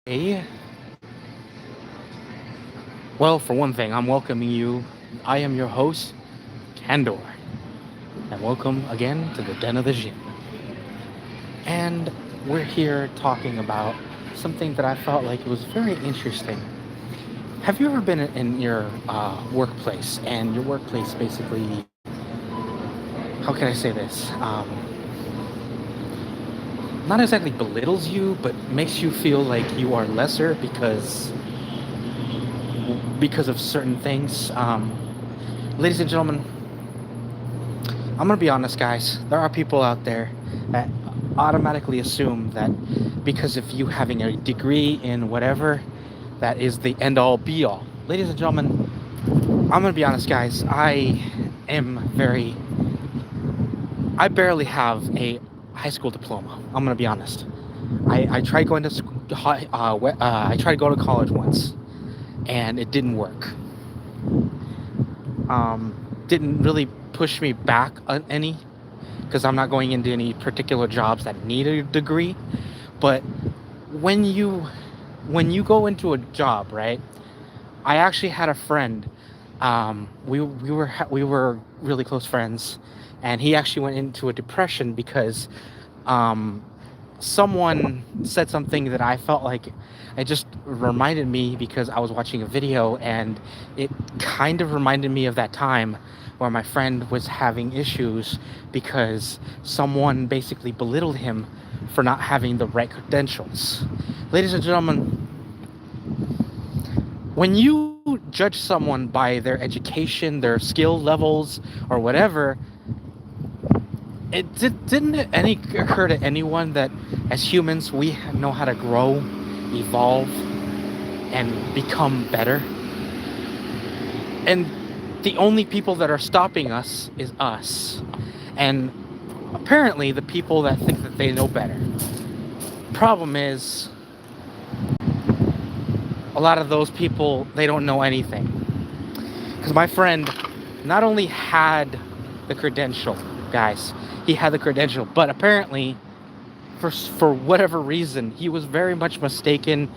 Today, well, for one thing, I'm welcoming you. I am your host, Candor, and welcome again to the Den of the Djinn. And we're here talking about something that I felt like was very interesting. Have you ever been in your workplace, and your workplace basically, how can I say this? Not exactly belittles you, but makes you feel like you are lesser because of certain things. Ladies and gentlemen, I'm gonna be honest, guys. There are people out there that automatically assume that because of you having a degree in whatever, that is the end all be all. Ladies and gentlemen, I'm gonna be honest, guys. I barely have a high school diploma. I'm gonna be honest. I tried going to school, I tried going to college once, and it didn't work. Didn't really push me back on any because I'm not going into any particular jobs that need a degree. But when you when you go into a job, right? I actually had a friend. We were really close friends, and he actually went into a depression because um, someone said something that I felt like it just reminded me because I was watching a video, and it kind of reminded me of that time where my friend was having issues because someone basically belittled him for not having the right credentials. Ladies and gentlemen, when you judge someone by their education, their skill levels, or whatever, didn't it any occur to anyone that as humans we know how to grow, evolve, and become better, and the only people that are stopping us is us, and apparently the people that think that they know better. Problem is, a lot of those people, they don't know anything, because my friend not only had the credential, guys, he had the credential, but apparently for whatever reason, he was very much mistaken.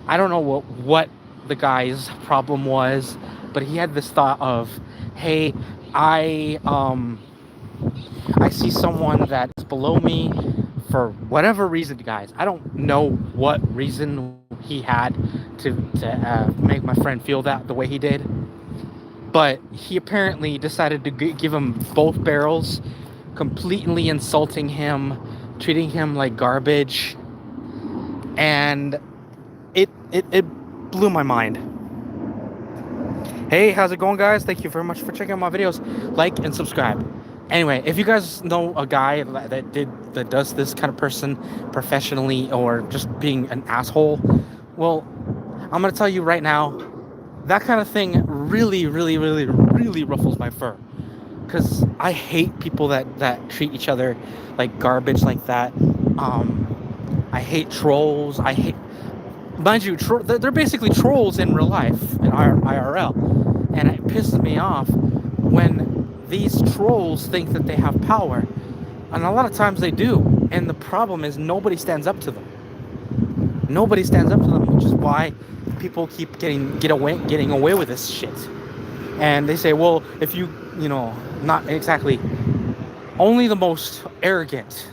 I don't know what the guy's problem was, but he had this thought of, hey, I I see someone that's below me for whatever reason, guys. I don't know what reason he had to make my friend feel that the way he did, but he apparently decided to give him both barrels, completely insulting him, treating him like garbage, and it blew my mind. Hey, how's it going, guys? Thank you very much for checking out my videos. Like and subscribe. Anyway, if you guys know a guy that does this kind of person professionally or just being an asshole, well, I'm gonna tell you right now, that kind of thing really, really, really, really ruffles my fur. Because I hate people that treat each other like garbage like that. I hate trolls. Mind you, they're basically trolls in real life, in IRL. And it pisses me off when these trolls think that they have power. And a lot of times they do. And the problem is nobody stands up to them. Nobody stands up to them, which is why people keep getting away with this shit. And they say, well, if not exactly, only the most arrogant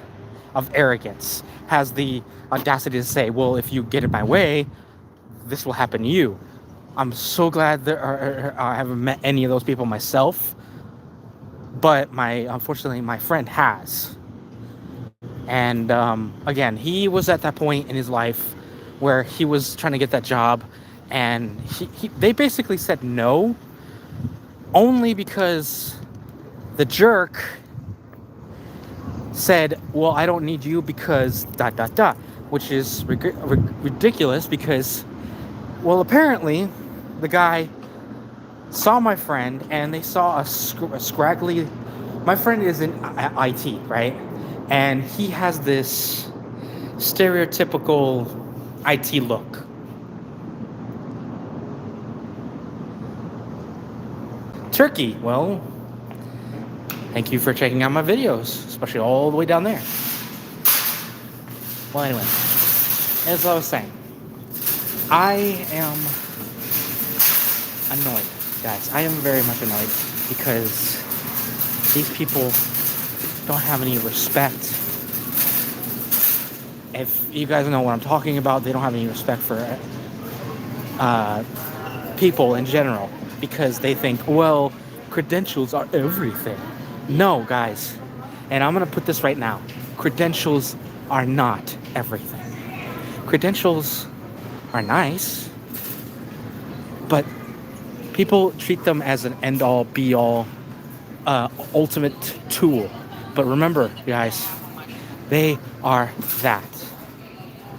of arrogance has the audacity to say, well, if you get in my way, this will happen to you. I'm so glad I haven't met any of those people myself, but unfortunately my friend has. And again, he was at that point in his life where he was trying to get that job, and they basically said no, only because the jerk said, well, I don't need you because ... which is ridiculous because, well, apparently the guy saw my friend and they saw a scraggly... My friend is in IT, right? And he has this stereotypical IT look. Turkey, well, thank you for checking out my videos, especially all the way down there. Well, anyway, as I was saying, I am annoyed, guys. I am very much annoyed because these people don't have any respect. If you guys know what I'm talking about, they don't have any respect for uh, people in general because they think, well, credentials are everything. No, guys, and I'm gonna put this right now: credentials are not everything. Credentials are nice, but people treat them as an end-all, be-all, ultimate tool. But remember, guys, they are that,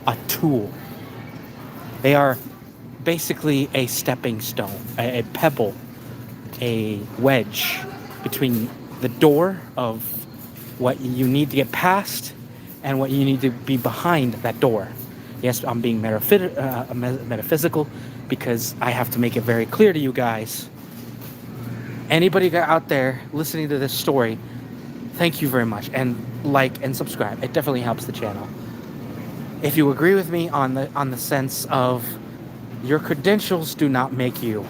a tool. They are basically a stepping stone, a pebble, a wedge between the door of what you need to get past and what you need to be behind that door. Yes, I'm being metaphysical because I have to make it very clear to you guys. Anybody out there listening to this story, thank you very much, and like and subscribe. It definitely helps the channel. If you agree with me on the sense of your credentials do not make you,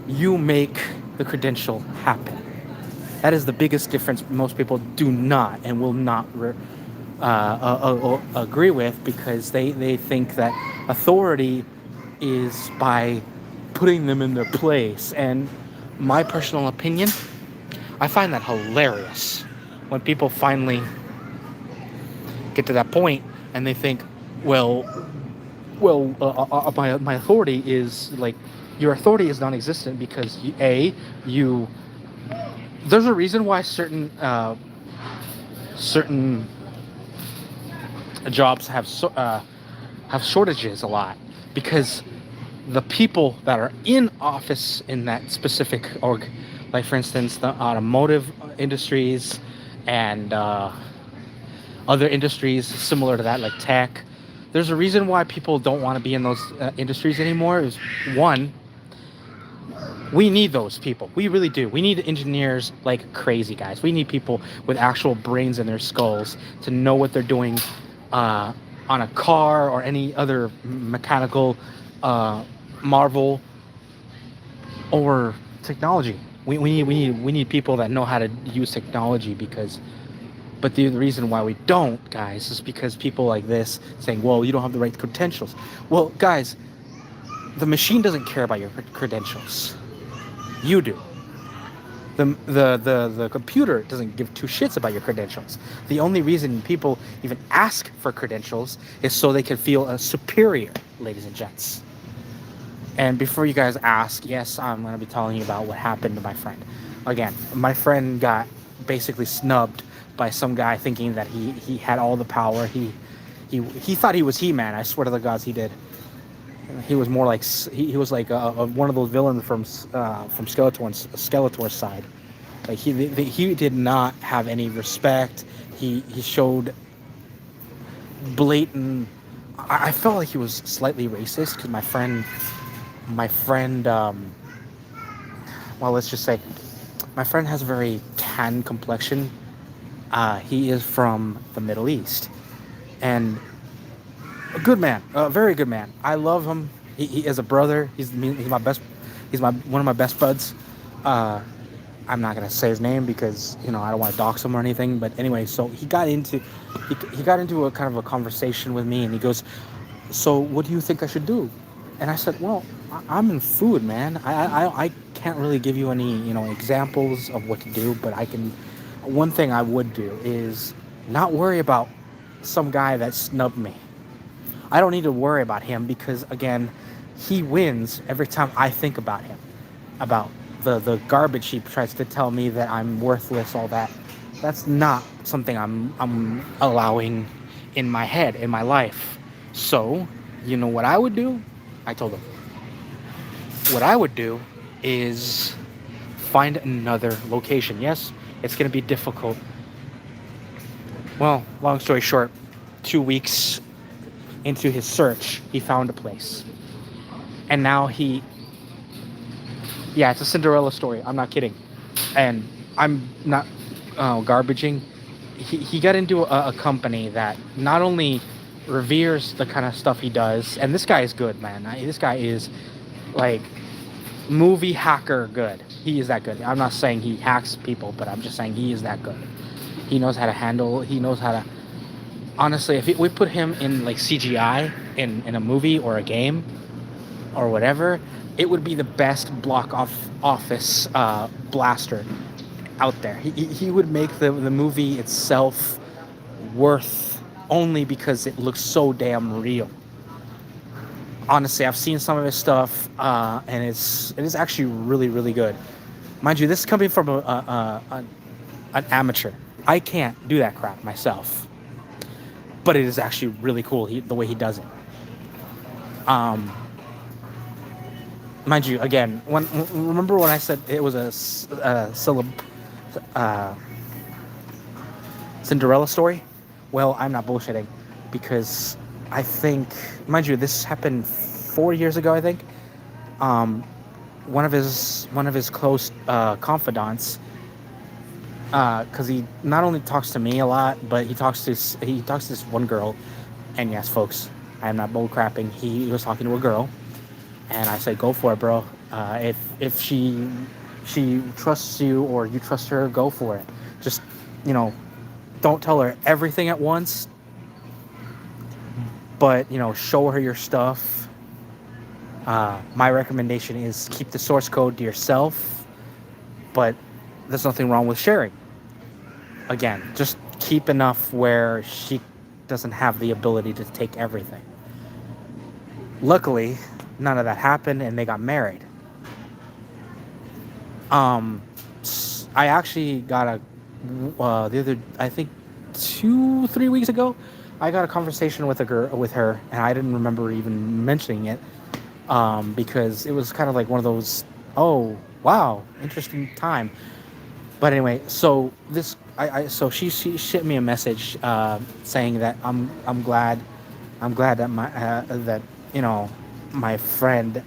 you make the credential happen. That is the biggest difference most people do not and will not agree with, because they think that authority is by putting them in their place. And my personal opinion, I find that hilarious when people finally get to that point and they think, well, my authority is like, your authority is non-existent because you there's a reason why certain jobs have shortages a lot, because the people that are in office in that specific org, like for instance the automotive industries and other industries similar to that, like tech, there's a reason why people don't want to be in those industries anymore. Is one, we need those people. We really do. We need engineers like crazy, guys. We need people with actual brains in their skulls to know what they're doing on a car or any other mechanical marvel or technology. We need people that know how to use technology, because. But the reason why we don't, guys, is because people like this saying, well, you don't have the right credentials. Well, guys, the machine doesn't care about your credentials. You do. The computer doesn't give two shits about your credentials. The only reason people even ask for credentials is so they can feel superior, ladies and gents. And before you guys ask, yes, I'm going to be telling you about what happened to my friend. Again, my friend got basically snubbed by some guy thinking that he had all the power. He thought he was He-Man. I swear to the gods, he did. He was more like he was like one of those villains from Skeletor's side. Like he did not have any respect. He showed blatant. I felt like he was slightly racist because my friend. Well, let's just say my friend has a very tan complexion. He is from the Middle East, and a good man, a very good man. I love him. He is a brother. He's my best. He's one of my best buds. I'm not gonna say his name because I don't want to dox him or anything. But anyway, so he got into a kind of a conversation with me, and he goes, "So what do you think I should do?" And I said, "Well, I'm in food, man. I can't really give you any examples of what to do, but I can. One thing I would do is not worry about some guy that snubbed me. I don't need to worry about him because, again, he wins every time I think about him, about the garbage he tries to tell me that I'm worthless, all that. That's not something I'm allowing in my head, in my life. So, you know what I would do?" I told him, what I would do is find another location. Yes, it's going to be difficult. Well, long story short, 2 weeks into his search, he found a place. And now it's a Cinderella story. I'm not kidding. And I'm not garbaging. He got into a company that not only reveres the kind of stuff he does, and this guy is good, man. This guy is like movie hacker good. He is that good. I'm not saying he hacks people, but I'm just saying he is that good. He knows how to handle. He knows how to. Honestly, if we put him in like CGI in a movie or a game or whatever, it would be the best office blaster out there. He would make the movie itself worth only because it looks so damn real. Honestly, I've seen some of his stuff, and it is actually really, really good. Mind you, this is coming from an amateur. I can't do that crap myself, but it is actually really cool the way he does it. Mind you, again, remember when I said it was a Cinderella story? Well, I'm not bullshitting, because I think, mind you, this happened 4 years ago. I think one of his close confidants, because he not only talks to me a lot, but he talks to this one girl. And yes, folks, I am not bull crapping. He was talking to a girl, and I said, "Go for it, bro. If she trusts you or you trust her, go for it. Just, don't tell her everything at once, but show her your stuff. My recommendation is keep the source code to yourself, but there's nothing wrong with sharing. Again, just keep enough where she doesn't have the ability to take everything." Luckily, none of that happened, and they got married. I actually got I think 2-3 weeks ago, I got a conversation with her, and I didn't remember even mentioning it, because it was kind of like one of those, oh wow, interesting time. But anyway, so so she sent me a message saying that I'm glad that my friend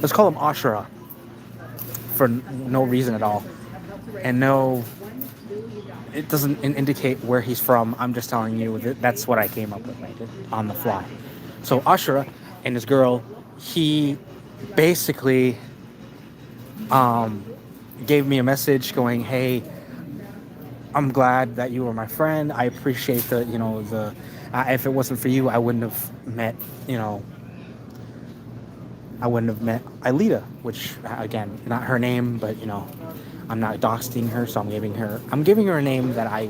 let's call him Ashura for no reason at all, and no, it doesn't indicate where he's from. I'm just telling you that's what I came up with on the fly. So Ashura and his girl, he basically gave me a message going, "Hey, I'm glad that you were my friend. I appreciate if it wasn't for you, I wouldn't have met Aelita," which, again, not her name, but I'm not doxing her, so I'm giving her a name that I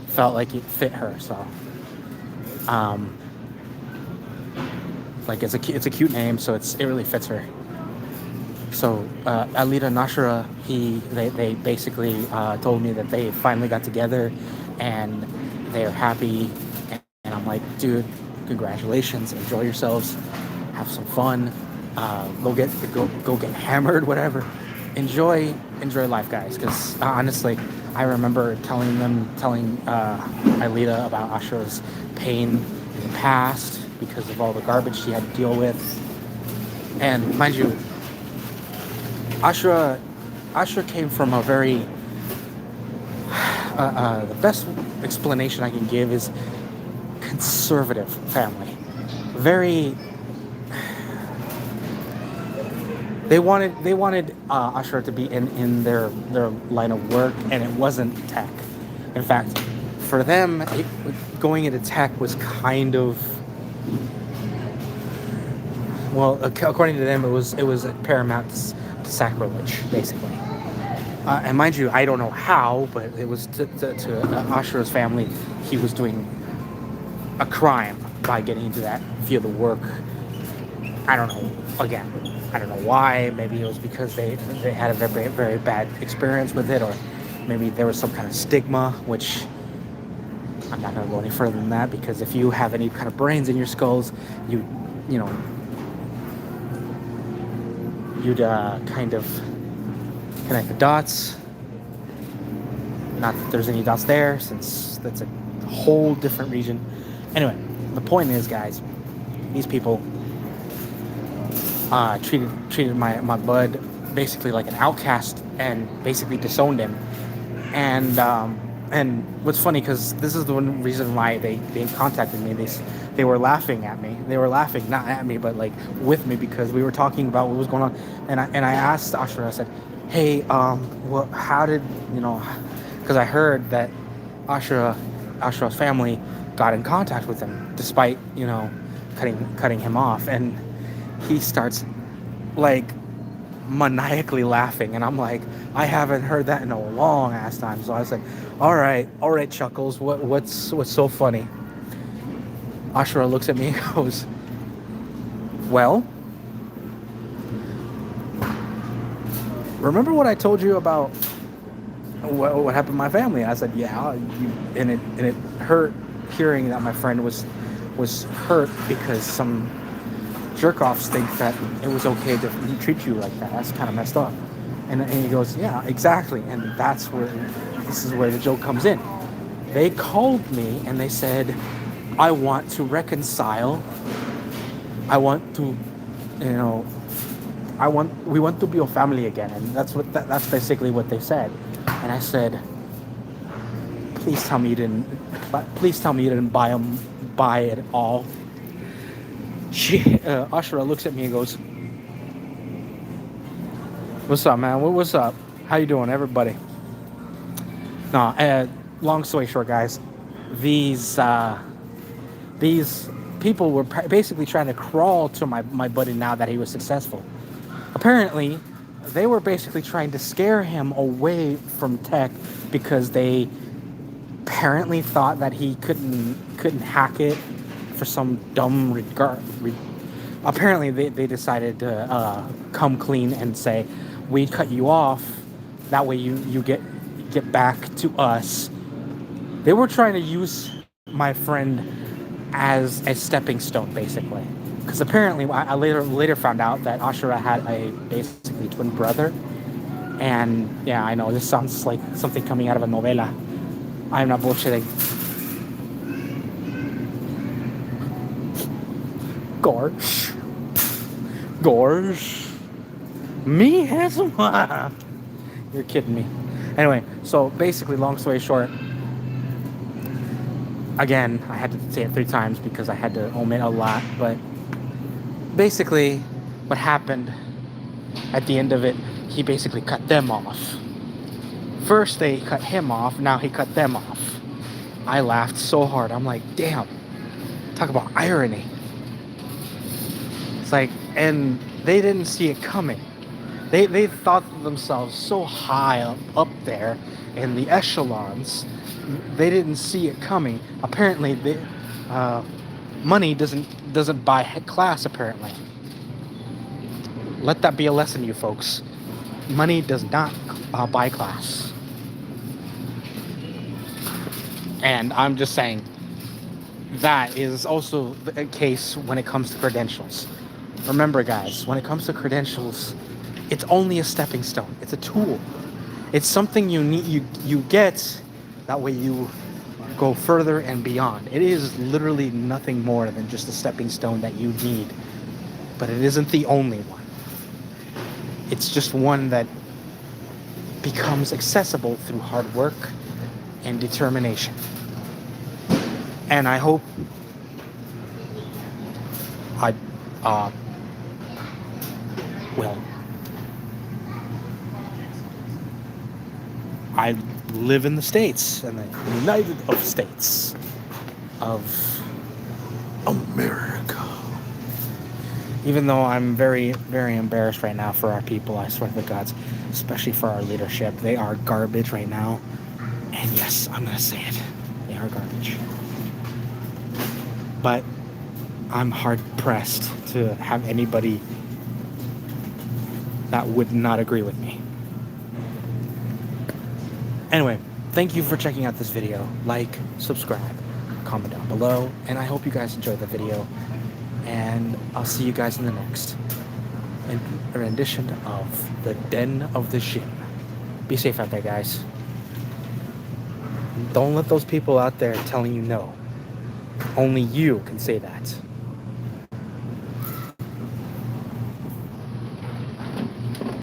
felt like it fit her. So like it's a cute name, so it really fits her. So Aelita and Ashura, they basically told me that they finally got together and they're happy, and I'm like, dude, congratulations, enjoy yourselves, have some fun, go get hammered, whatever, enjoy life, guys. Because honestly, I remember telling Aelita about Ashura's pain in the past because of all the garbage she had to deal with, and mind you, Ashura came from a very the best explanation I can give is conservative family. Very. They wanted Ashura to be in their line of work, and it wasn't tech. In fact, for them, going into tech was kind of, well, according to them, it was paramount to sacrilege, basically. And mind you, I don't know how, but it was to Ashura's family, he was doing a crime by getting into that field of work. I don't know. Again, I don't know why. Maybe it was because they had a very, very bad experience with it, or maybe there was some kind of stigma, which I'm not going to go any further than that, because if you have any kind of brains in your skulls, you'd kind of connect the dots. Not that there's any dots there, since that's a whole different region. Anyway, the point is, guys, these people treated my bud basically like an outcast and basically disowned him. And what's funny, because this is the one reason why they contacted me. They were laughing at me. They were laughing not at me, but like with me, because we were talking about what was going on. And I asked Ashra. I said, "Hey, well, how did you know?" Because I heard that Ashra's family got in contact with him, despite cutting him off, and he starts like maniacally laughing, and I'm like, I haven't heard that in a long ass time. So I said, all right, Chuckles, what's so funny? Ashura looks at me and goes, well, remember what I told you about what happened to my family? I said, yeah. And it hurt hearing that my friend was hurt because some jerk-offs think that it was okay to treat you like that. That's kind of messed up. And he goes, yeah, exactly. And this is where the joke comes in. They called me and they said, I want to reconcile. I want to, we want to be a family again. And that's basically what they said. And I said, please tell me you didn't buy it all. Ashura looks at me and goes, what's up, man? What's up? How you doing, everybody? No, long story short, guys, these people were basically trying to crawl to my buddy now that he was successful. Apparently, they were basically trying to scare him away from tech because they apparently thought that he couldn't hack it for some dumb regard. Apparently, they decided to come clean and say, we cut you off. That way you get back to us. They were trying to use my friend as a stepping stone, basically. Because apparently, I later found out that Ashura had a basically twin brother. And yeah, I know this sounds like something coming out of a novela. I'm not bullshitting. Gorge. Me, handsome? You're kidding me. Anyway, so basically, long story short, again, I had to say it 3 times because I had to omit a lot, but basically, what happened at the end of it, he basically cut them off. First, they cut him off, now he cut them off. I laughed so hard. I'm like, damn, talk about irony. It's like, and they didn't see it coming. They thought themselves so high up there in the echelons, they didn't see it coming. Apparently, money doesn't buy class. Apparently, let that be a lesson, you folks. Money does not buy class. And I'm just saying that is also the case when it comes to credentials. Remember, guys, when it comes to credentials, it's only a stepping stone. It's a tool. It's something you get, that way you go further and beyond. It is literally nothing more than just a stepping stone that you need. But it isn't the only one. It's just one that becomes accessible through hard work and determination. And I hope I live in the States, in the United States of America. Even though I'm very, very embarrassed right now for our people, I swear to the gods, especially for our leadership. They are garbage right now. And yes, I'm going to say it. They are garbage. But I'm hard-pressed to have anybody that would not agree with me. Anyway, thank you for checking out this video. Like, subscribe, comment down below, and I hope you guys enjoyed the video. And I'll see you guys in the next rendition of the Den of the Djinn. Be safe out there, guys. Don't let those people out there telling you no. Only you can say that.